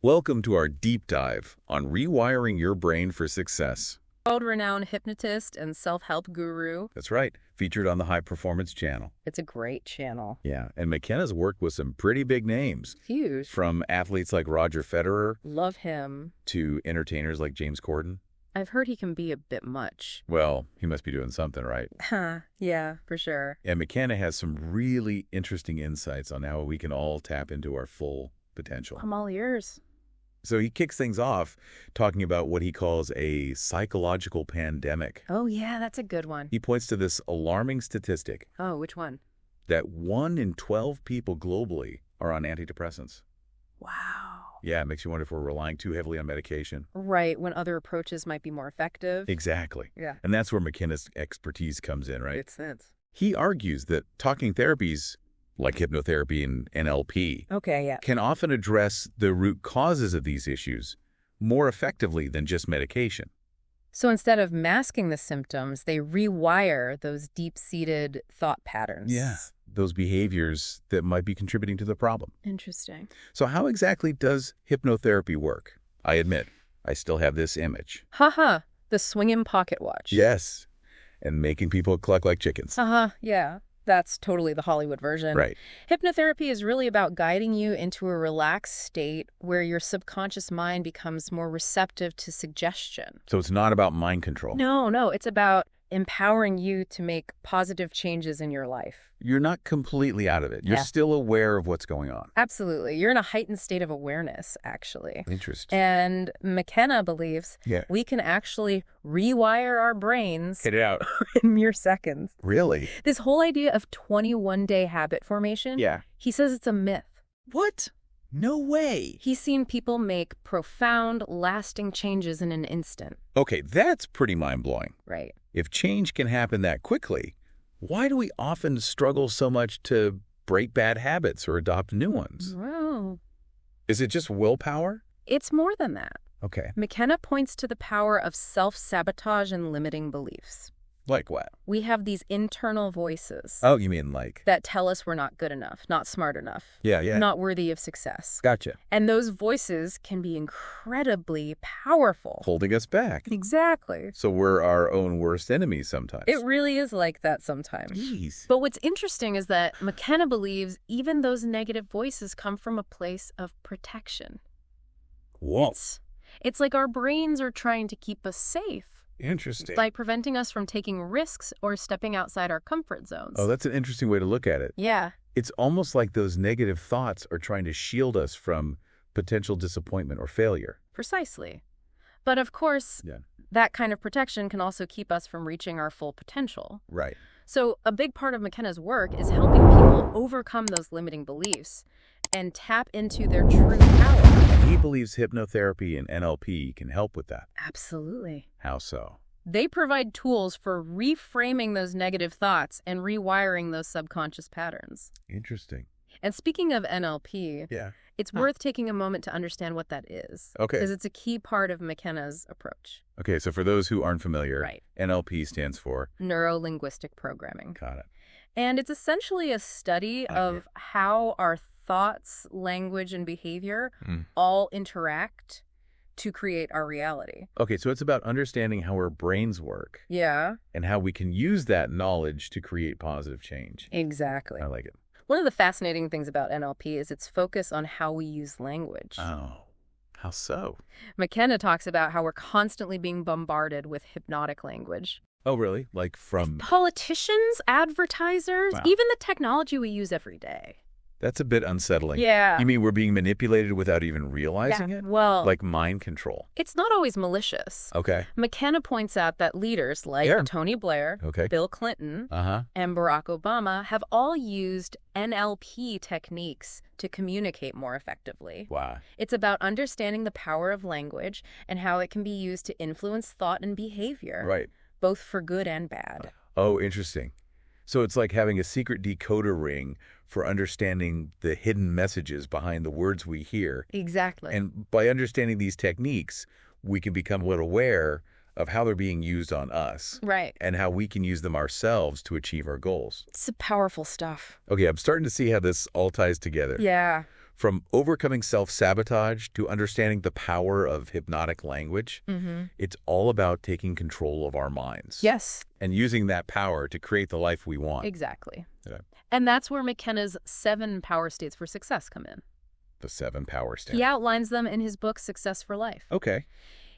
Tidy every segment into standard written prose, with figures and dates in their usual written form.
Welcome to our deep dive on rewiring your brain for success. World-renowned hypnotist and self-help guru. That's right, featured on the High Performance channel. It's a great channel. Yeah, and McKenna's worked with some pretty big names. Huge. From athletes like Roger Federer Love him. to entertainers like James Corden. I've heard he can be a bit much. Well, he must be doing something right. Huh, yeah, for sure. And McKenna has some really interesting insights on how we can all tap into our full potential. I'm all ears. So he kicks things off talking about what he calls a psychological pandemic. Oh, yeah, that's a good one. He points to this alarming statistic Oh, which one? that 1 in 12 people globally are on antidepressants. Wow. Yeah, it makes you wonder if we're relying too heavily on medication. Right, when other approaches might be more effective. Exactly. Yeah. And that's where McKenna's expertise comes in, right? Makes sense. He argues that talking therapies, like hypnotherapy and NLP, Okay, yeah. can often address the root causes of these issues more effectively than just medication. So instead of masking the symptoms, they rewire those deep-seated thought patterns. Those behaviors that might be contributing to the problem. Interesting. So how exactly does hypnotherapy work? I admit, I still have this image. Haha, the swinging pocket watch. Yes, and making people cluck like chickens. Yeah. That's totally the Hollywood version. Right. Hypnotherapy is really about guiding you into a relaxed state where your subconscious mind becomes more receptive to suggestion. So it's not about mind control. No, it's about empowering you to make positive changes in your life. You're not completely out of it. You're Yeah. still aware of what's going on. You're in a heightened state of awareness, actually. Interesting. And McKenna believes we can actually rewire our brains Get it out. in mere seconds. Really? This whole idea of 21-day habit formation, Yeah. he says it's a myth. What? No way. He's seen people make profound, lasting changes in an instant. Okay, that's pretty mind-blowing. Right. If change can happen that quickly, why do we often struggle so much to break bad habits or adopt new ones? Well, Is it just willpower? it's more than that. Okay. McKenna points to the power of self-sabotage and limiting beliefs. Like what? We have these internal voices Oh, you mean like... that tell us we're not good enough, not smart enough, Yeah. not worthy of success. Gotcha. And those voices can be incredibly powerful. Holding us back. Exactly. So we're our own worst enemies sometimes. It really is like that sometimes. Jeez. But what's interesting is that McKenna believes even those negative voices come from a place of protection. Whoa. It's like our brains are trying to keep us safe. Interesting. Like preventing us from taking risks or stepping outside our comfort zones. Oh, that's an interesting way to look at it. Yeah. It's almost like those negative thoughts are trying to shield us from potential disappointment or failure. Precisely. But of course, that kind of protection can also keep us from reaching our full potential. Right. So a big part of McKenna's work is helping people overcome those limiting beliefs and tap into their true power. And he believes hypnotherapy and NLP can help with that. Absolutely. How so? They provide tools for reframing those negative thoughts and rewiring those subconscious patterns. Interesting. And speaking of NLP, Yeah. it's worth taking a moment to understand what that is. Okay. Because it's a key part of McKenna's approach. Okay, so for those who aren't familiar, Right. NLP stands for... Neuro-linguistic programming. Got it. And it's essentially a study of how our thoughts, language, and behavior all interact to create our reality. Okay, so it's about understanding how our brains work Yeah. and how we can use that knowledge to create positive change. Exactly. I like it. One of the fascinating things about NLP is its focus on how we use language. Oh, how so? McKenna talks about how we're constantly being bombarded with hypnotic language. Oh, really? Like from... Politicians, advertisers, Wow. even the technology we use every day. That's a bit unsettling. Yeah. You mean we're being manipulated without even realizing it? Well, Like mind control. it's not always malicious. Okay. McKenna points out that leaders like Tony Blair, Okay. Bill Clinton, Uh-huh. and Barack Obama have all used NLP techniques to communicate more effectively. Wow. It's about understanding the power of language and how it can be used to influence thought and behavior, Right. both for good and bad. Oh, interesting. So it's like having a secret decoder ring for understanding the hidden messages behind the words we hear. Exactly. And by understanding these techniques, we can become more aware of how they're being used on us. Right. And how we can use them ourselves to achieve our goals. It's powerful stuff. Okay, I'm starting to see how this all ties together. Yeah. From overcoming self-sabotage to understanding the power of hypnotic language, it's all about taking control of our minds. Yes. And using that power to create the life we want. Exactly. Yeah. And that's where McKenna's 7 power states for success come in. The 7 power states. He outlines them in his book, Success for Life. Okay.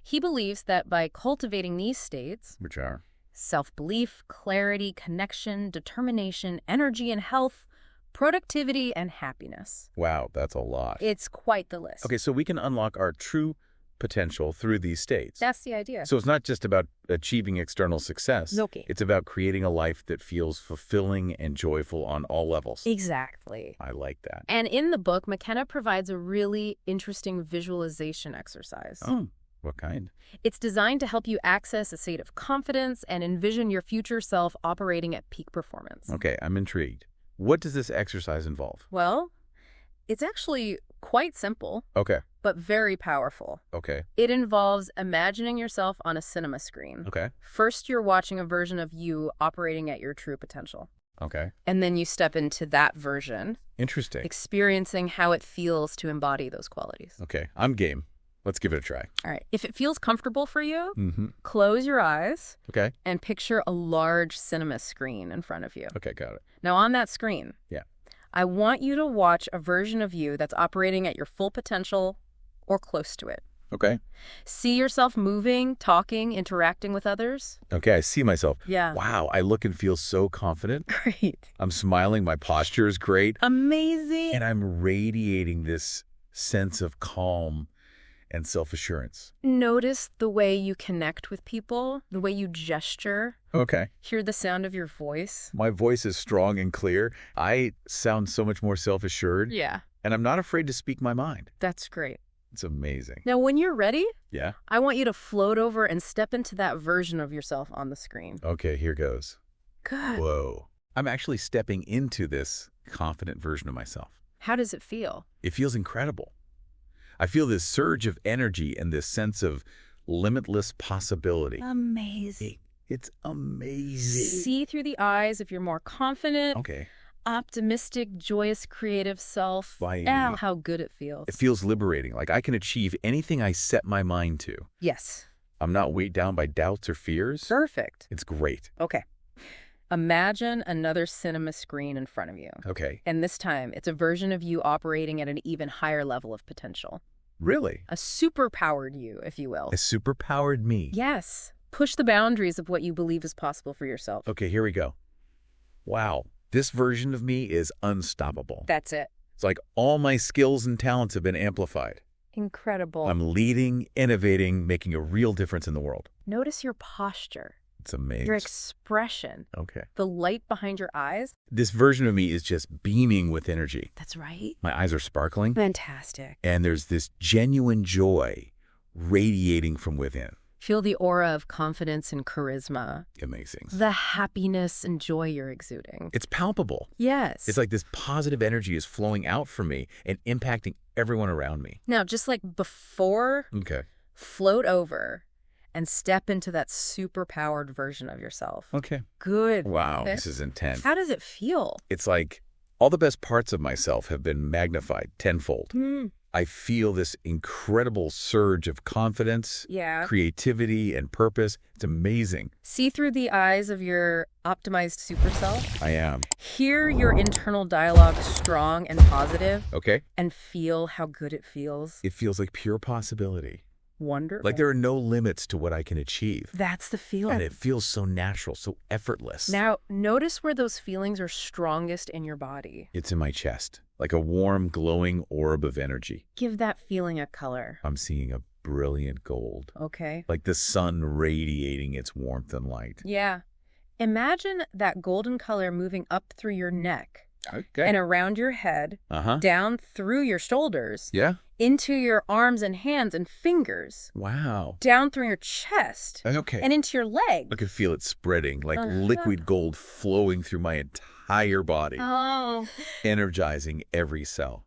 He believes that by cultivating these states, Which are? self-belief, clarity, connection, determination, energy and health, productivity, and happiness. Wow, that's a lot. It's quite the list. Okay, so we can unlock our true potential through these states. That's the idea. So it's not just about achieving external success. Okay. It's about creating a life that feels fulfilling and joyful on all levels. Exactly. I like that. And in the book, McKenna provides a really interesting visualization exercise. Oh, what kind? It's designed to help you access a state of confidence and envision your future self operating at peak performance. Okay, I'm intrigued. What does this exercise involve? Well, it's actually quite simple, Okay, but very powerful. okay, It involves imagining yourself on a cinema screen. okay, First, you're watching a version of you operating at your true potential. okay. And then you step into that version, Interesting. experiencing how it feels to embody those qualities. Okay, I'm game. Let's give it a try. All right. If it feels comfortable for you, Mm-hmm. close your eyes Okay, and picture a large cinema screen in front of you. okay, got it. Now, on that screen, Yeah. I want you to watch a version of you that's operating at your full potential or close to it. Okay, See yourself moving, talking, interacting with others. okay, I see myself. Yeah. Wow, I look and feel so confident. Great. I'm smiling, my posture is great, Amazing. and I'm radiating this sense of calm and self-assurance. Notice the way you connect with people, the way you gesture, Okay. hear the sound of your voice. My voice is strong and clear. I sound so much more self-assured, Yeah, and I'm not afraid to speak my mind. that's great. It's amazing. Now, when you're ready, Yeah? I want you to float over and step into that version of yourself on the screen. Okay, here goes. Good. Whoa. I'm actually stepping into this confident version of myself. How does it feel? It feels incredible. I feel this surge of energy and this sense of limitless possibility. Amazing. It's amazing. See through the eyes of your more confident, Okay. optimistic, joyous, creative self. Why- Oh, how good it feels. It feels liberating, like I can achieve anything I set my mind to. Yes. I'm not weighed down by doubts or fears. Perfect. It's great. Okay. Imagine another cinema screen in front of you. Okay. And this time, it's a version of you operating at an even higher level of potential. Really? A superpowered you, if you will. A superpowered me. Yes. Push the boundaries of what you believe is possible for yourself. Okay, here we go. Wow. This version of me is unstoppable. That's it. It's like all my skills and talents have been amplified. Incredible. I'm leading, innovating, making a real difference in the world. Notice your posture, It's amazing. your expression, Okay. the light behind your eyes. This version of me is just beaming with energy. That's right. My eyes are sparkling, Fantastic. and there's this genuine joy radiating from within. Feel the aura of confidence and charisma, Amazing. the happiness and joy you're exuding. It's palpable. Yes. It's like this positive energy is flowing out from me and impacting everyone around me. Now, just like before, Okay. float over and step into that super-powered version of yourself. Okay. Good. Wow, Okay. this is intense. How does it feel? It's like all the best parts of myself have been magnified tenfold. I feel this incredible surge of confidence, Yeah. creativity, and purpose. It's amazing. See through the eyes of your optimized super self. I am. Hear your internal dialogue strong and positive, Okay? and feel how good it feels. It feels like pure possibility. Wonderful. Like there are no limits to what I can achieve. That's the feeling. And it feels so natural, so effortless. Now, notice where those feelings are strongest in your body. It's in my chest, like a warm, glowing orb of energy. Give that feeling a color. I'm seeing a brilliant gold, Okay. like the sun radiating its warmth and light. Yeah. Imagine that golden color moving up through your neck Okay. and around your head, down through your shoulders, Yeah? into your arms and hands and fingers, Wow. down through your chest, Okay. and into your legs. I could feel it spreading, like liquid gold flowing through my entire body, Oh. energizing every cell.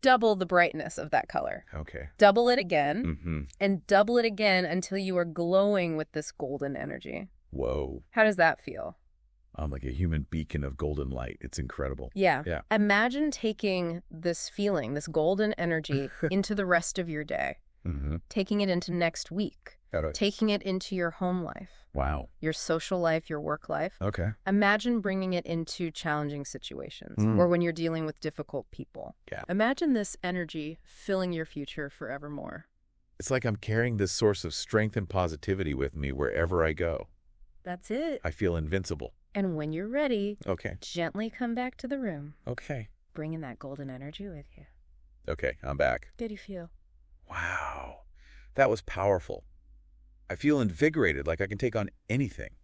Double the brightness of that color. Okay. Double it again, Mm-hmm. and double it again until you are glowing with this golden energy. Whoa. How does that feel? Like a human beacon of golden light. It's incredible. Yeah. Yeah. Imagine taking this feeling, this golden energy, into the rest of your day, taking it into next week, taking it into your home life. Wow. Your social life, your work life. Okay. Imagine bringing it into challenging situations or when you're dealing with difficult people. Yeah. Imagine this energy filling your future forevermore. It's like I'm carrying this source of strength and positivity with me wherever I go. That's it. I feel invincible. And when you're ready, Okay. gently come back to the room, Okay. bringing that golden energy with you. Okay, I'm back. How did you feel? Wow. That was powerful. I feel invigorated, like I can take on anything.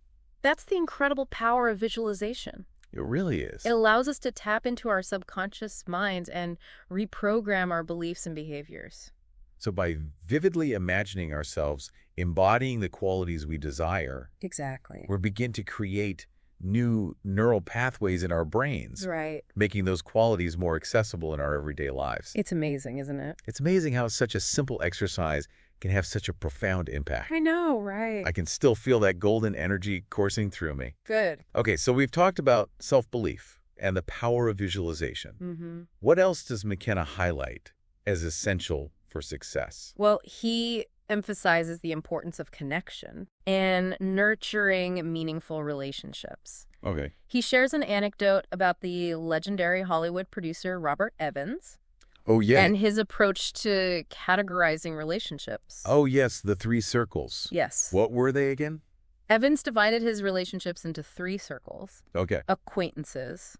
That's the incredible power of visualization. It really is. It allows us to tap into our subconscious minds and reprogram our beliefs and behaviors. So by vividly imagining ourselves embodying the qualities we desire, Exactly. we begin to create new neural pathways in our brains, Right. making those qualities more accessible in our everyday lives. It's amazing, isn't it? It's amazing how such a simple exercise can have such a profound impact. I know, right? I can still feel that golden energy coursing through me. Good. Okay, so we've talked about self-belief and the power of visualization. What else does McKenna highlight as essential for success? Well, he emphasizes the importance of connection and nurturing meaningful relationships. Okay. He shares an anecdote about the legendary Hollywood producer Robert Evans. Oh, yeah. And his approach to categorizing relationships. Oh, yes, the 3 circles. Yes. What were they again? Evans divided his relationships into 3 circles. Okay. Acquaintances,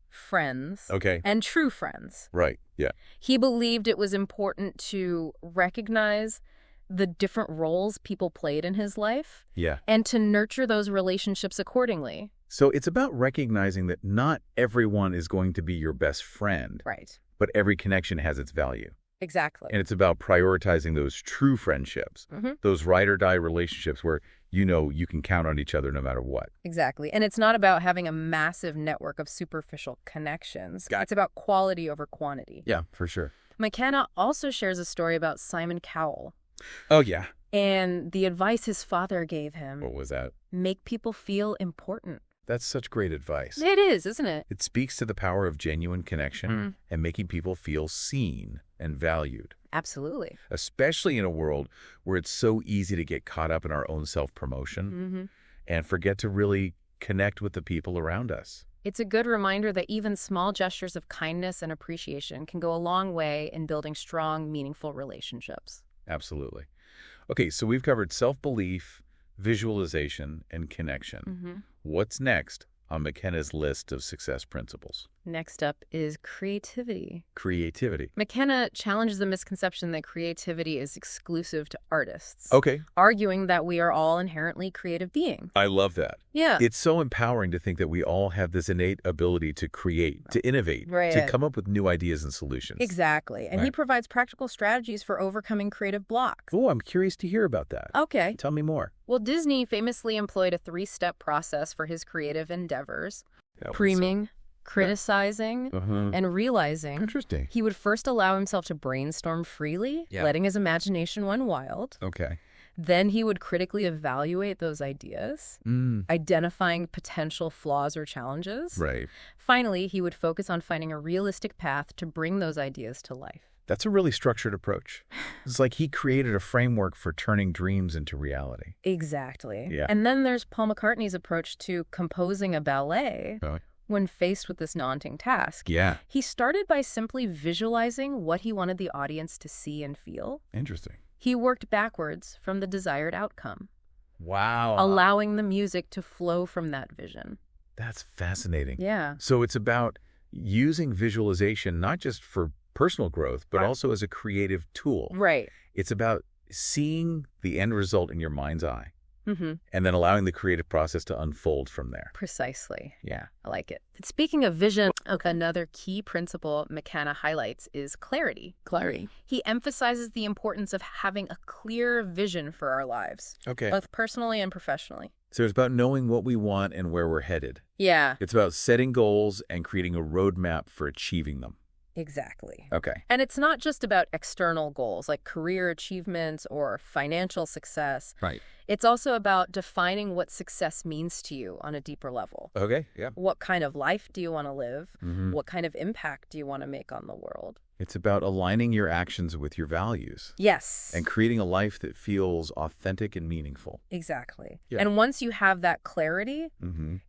friends, and true friends. Right, yeah. He believed it was important to recognize the different roles people played in his life. Yeah. And to nurture those relationships accordingly. So it's about recognizing that not everyone is going to be your best friend. Right. But every connection has its value. Exactly. And it's about prioritizing those true friendships, those ride-or-die relationships where you know you can count on each other no matter what. Exactly. And it's not about having a massive network of superficial connections. It's about quality over quantity. Yeah, for sure. McKenna also shares a story about Simon Cowell. Oh, yeah. And the advice his father gave him. What was that? Make people feel important. That's such great advice. It is, isn't it? It speaks to the power of genuine connection and making people feel seen and valued. Absolutely. Especially in a world where it's so easy to get caught up in our own self-promotion and forget to really connect with the people around us. It's a good reminder that even small gestures of kindness and appreciation can go a long way in building strong, meaningful relationships. Absolutely. Okay, so we've covered self-belief, visualization, and connection. What's next on McKenna's list of success principles? Next up is creativity. Creativity. McKenna challenges the misconception that creativity is exclusive to artists. Okay. Arguing that we are all inherently creative beings. I love that. Yeah. It's so empowering to think that we all have this innate ability to create, to innovate, to come up with new ideas and solutions. Exactly. And he provides practical strategies for overcoming creative blocks. Oh, I'm curious to hear about that. Okay. Tell me more. Well, Disney famously employed a 3-step process for his creative endeavors. Priming, criticizing, and realizing. Interesting. He would first allow himself to brainstorm freely, letting his imagination run wild. Okay. Then he would critically evaluate those ideas, identifying potential flaws or challenges. Right. Finally, he would focus on finding a realistic path to bring those ideas to life. That's a really structured approach. It's like he created a framework for turning dreams into reality. Exactly. Yeah. And then there's Paul McCartney's approach to composing a ballet. When faced with this daunting task, he started by simply visualizing what he wanted the audience to see and feel. Interesting. He worked backwards from the desired outcome. Wow. Allowing the music to flow from that vision. That's fascinating. Yeah. So it's about using visualization not just for personal growth, but also as a creative tool. Right. It's about seeing the end result in your mind's eye. And then allowing the creative process to unfold from there. Precisely. Yeah. I like it. Speaking of vision, another key principle McKenna highlights is clarity. Clarity. He emphasizes the importance of having a clear vision for our lives. Okay. Both personally and professionally. So it's about knowing what we want and where we're headed. Yeah. It's about setting goals and creating a roadmap for achieving them. Exactly. Okay. And it's not just about external goals like career achievements or financial success. Right. It's also about defining what success means to you on a deeper level. Okay, yeah. What kind of life do you want to live? What kind of impact do you want to make on the world? It's about aligning your actions with your values. Yes. And creating a life that feels authentic and meaningful. Exactly. Yeah. And once you have that clarity,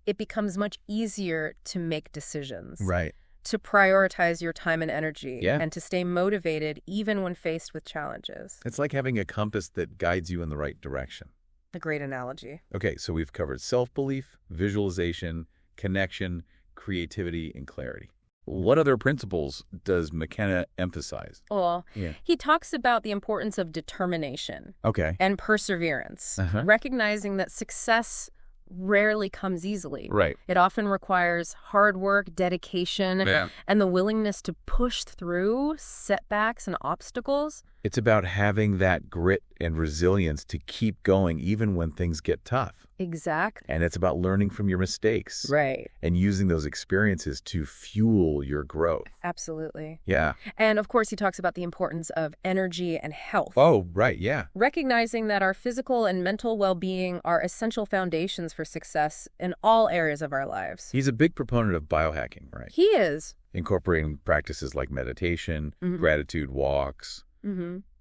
it becomes much easier to make decisions. Right. To prioritize your time and energy. Yeah. And to stay motivated even when faced with challenges. It's like having a compass that guides you in the right direction. A great analogy. Okay, so we've covered self-belief, visualization, connection, creativity, and clarity. What other principles does McKenna emphasize? Well, he talks about the importance of determination. Okay. And perseverance. Recognizing that success rarely comes easily. Right. It often requires hard work, dedication, and the willingness to push through setbacks and obstacles. It's about having that grit and resilience to keep going even when things get tough. Exactly. And it's about learning from your mistakes. Right. And using those experiences to fuel your growth. Absolutely. Yeah. And of course, he talks about the importance of energy and health. Oh, right, yeah. Recognizing that our physical and mental well-being are essential foundations for success in all areas of our lives. He's a big proponent of biohacking, right? He is. Incorporating practices like meditation, gratitude walks,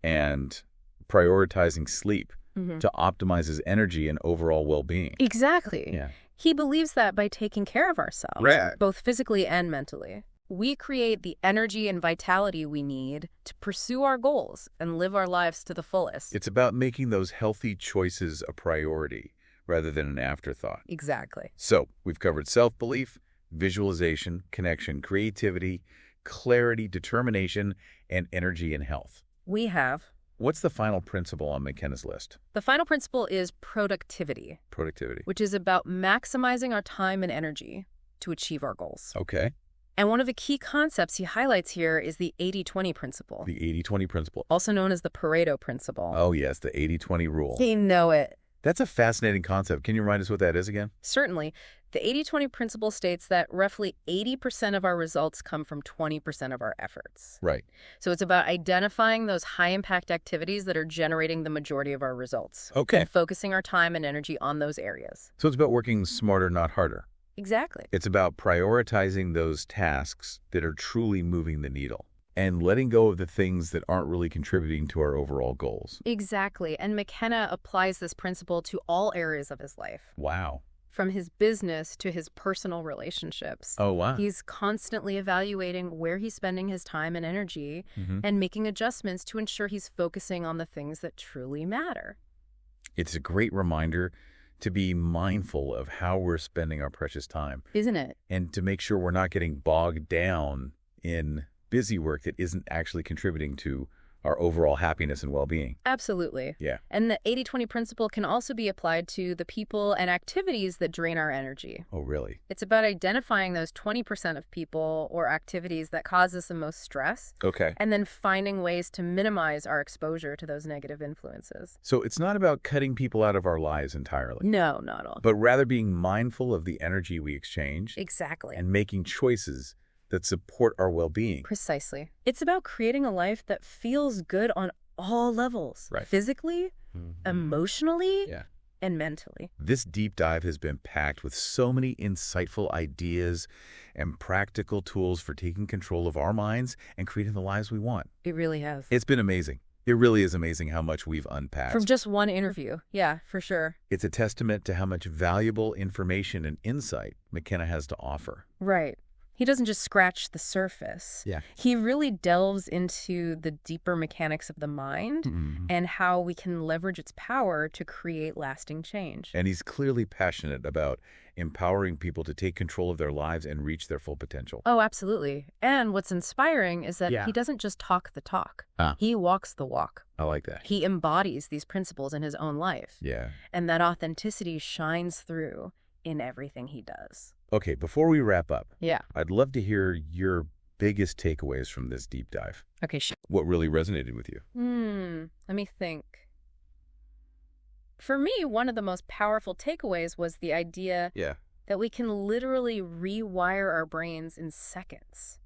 and prioritizing sleep to optimize his energy and overall well-being. Exactly. Yeah. He believes that by taking care of ourselves, both physically and mentally, we create the energy and vitality we need to pursue our goals and live our lives to the fullest. It's about making those healthy choices a priority rather than an afterthought. Exactly. So we've covered self-belief, visualization, connection, creativity, clarity, determination, and energy and health. We have. What's the final principle on McKenna's list? The final principle is productivity. Productivity. Which is about maximizing our time and energy to achieve our goals. Okay. And one of the key concepts he highlights here is the 80-20 principle. The 80-20 principle. Also known as the Pareto principle. Oh, yes, the 80-20 rule. You know it. That's a fascinating concept. Can you remind us what that is again? Certainly. The 80-20 principle states that roughly 80% of our results come from 20% of our efforts. Right. So it's about identifying those high-impact activities that are generating the majority of our results. Okay. And focusing our time and energy on those areas. So it's about working smarter, not harder. Exactly. It's about prioritizing those tasks that are truly moving the needle and letting go of the things that aren't really contributing to our overall goals. Exactly. And McKenna applies this principle to all areas of his life. Wow. From his business to his personal relationships. Oh, wow. He's constantly evaluating where he's spending his time and energy and making adjustments to ensure he's focusing on the things that truly matter. It's a great reminder to be mindful of how we're spending our precious time. Isn't it? And to make sure we're not getting bogged down in busy work that isn't actually contributing to our overall happiness and well-being. Absolutely. Yeah. And the 80-20 principle can also be applied to the people and activities that drain our energy. Oh, really? It's about identifying those 20% of people or activities that cause us the most stress. Okay. And then finding ways to minimize our exposure to those negative influences. So it's not about cutting people out of our lives entirely. No, not at all. But rather being mindful of the energy we exchange. Exactly. And making choices that support our well-being. Precisely. It's about creating a life that feels good on all levels. Right. Physically, emotionally, Yeah. and mentally. This deep dive has been packed with so many insightful ideas and practical tools for taking control of our minds and creating the lives we want. It really has. It's been amazing. It really is amazing how much we've unpacked. From just one interview. Yeah, for sure. It's a testament to how much valuable information and insight McKenna has to offer. Right. He doesn't just scratch the surface. Yeah. He really delves into the deeper mechanics of the mind and how we can leverage its power to create lasting change. And he's clearly passionate about empowering people to take control of their lives and reach their full potential. Oh, absolutely. And what's inspiring is that he doesn't just talk the talk. He walks the walk. I like that. He embodies these principles in his own life. Yeah. And that authenticity shines through in everything he does. Okay, before we wrap up, Yeah. I'd love to hear your biggest takeaways from this deep dive. Okay, sure. What really resonated with you? Let me think. For me, one of the most powerful takeaways was the idea that we can literally rewire our brains in seconds.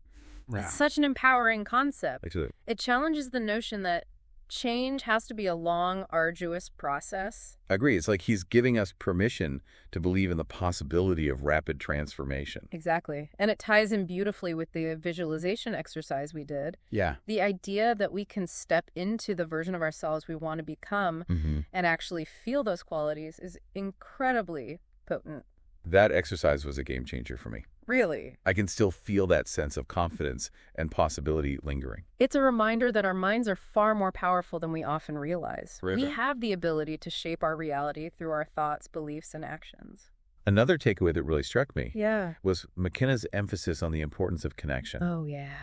Yeah. It's such an empowering concept. It challenges the notion that change has to be a long, arduous process. I agree. It's like he's giving us permission to believe in the possibility of rapid transformation. Exactly. And it ties in beautifully with the visualization exercise we did. Yeah. The idea that we can step into the version of ourselves we want to become and actually feel those qualities is incredibly potent. That exercise was a game changer for me. Really? I can still feel that sense of confidence and possibility lingering. It's a reminder that our minds are far more powerful than we often realize. Right. We have the ability to shape our reality through our thoughts, beliefs, and actions. Another takeaway that really struck me Yeah. was McKenna's emphasis on the importance of connection. Oh, yeah.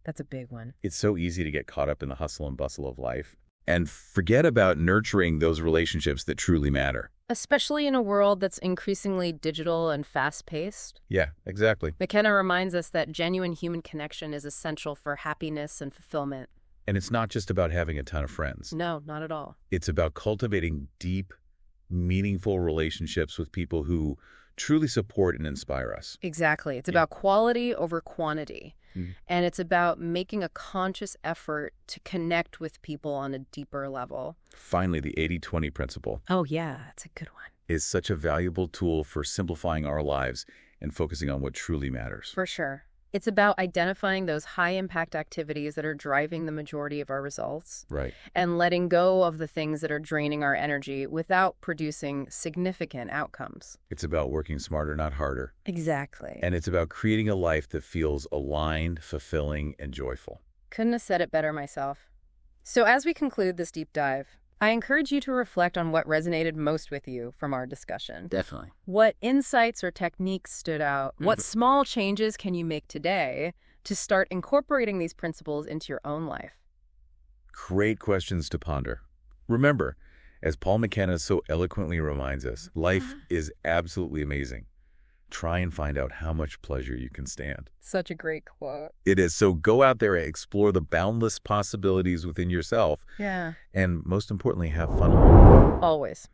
That's a big one. It's so easy to get caught up in the hustle and bustle of life and forget about nurturing those relationships that truly matter. Especially in a world that's increasingly digital and fast-paced. Yeah, exactly. McKenna reminds us that genuine human connection is essential for happiness and fulfillment. And it's not just about having a ton of friends. No, not at all. It's about cultivating deep, meaningful relationships with people who truly support and inspire us. Exactly. It's about quality over quantity. And it's about making a conscious effort to connect with people on a deeper level. Finally, the 80-20 principle. Oh, yeah, that's a good one. Is such a valuable tool for simplifying our lives and focusing on what truly matters. For sure. It's about identifying those high-impact activities that are driving the majority of our results. Right. And letting go of the things that are draining our energy without producing significant outcomes. It's about working smarter, not harder. Exactly. And it's about creating a life that feels aligned, fulfilling, and joyful. Couldn't have said it better myself. So as we conclude this deep dive, I encourage you to reflect on what resonated most with you from our discussion. Definitely. What insights or techniques stood out? What small changes can you make today to start incorporating these principles into your own life? Great questions to ponder. Remember, as Paul McKenna so eloquently reminds us, life is absolutely amazing. Try and find out how much pleasure you can stand. Such a great quote. It is. So go out there and explore the boundless possibilities within yourself. Yeah. And most importantly, have fun. Always.